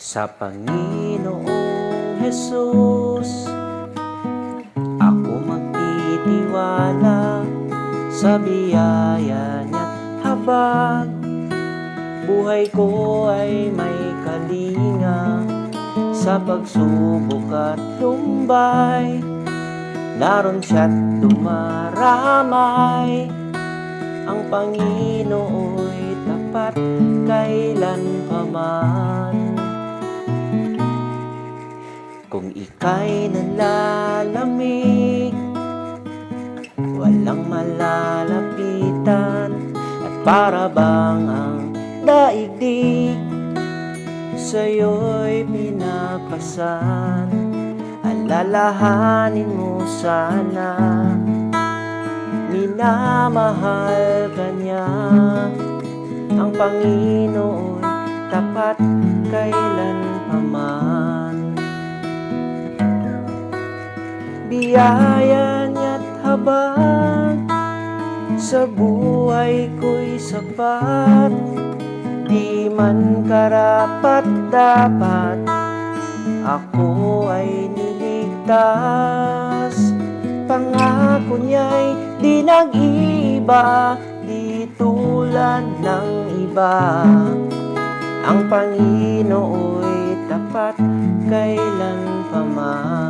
Sa Panginoong Hesus ako magtitiwala, sa biyaya niya't habag buhay ko ay may kalinga. Sa pagsubok at lumbay, naroon siya't dumaramay. Ang Panginoo'y tapat kailanpaman. Kung ika'y nanlalamig, walang malalapitan, at para bang ang daigdig sa'yo'y pinapasan. Alalahanin mo sana, minamahal ka niya. Ang Panginoo'y tapat kailanpaman. Biyaya niya't habag sa buhay ko'y sapat. Di man karapat-dapat, ako ay niligtas. Pangako niya'y di nag-iiba, di tulad ng iba. Ang Panginoo'y tapat kailanpaman.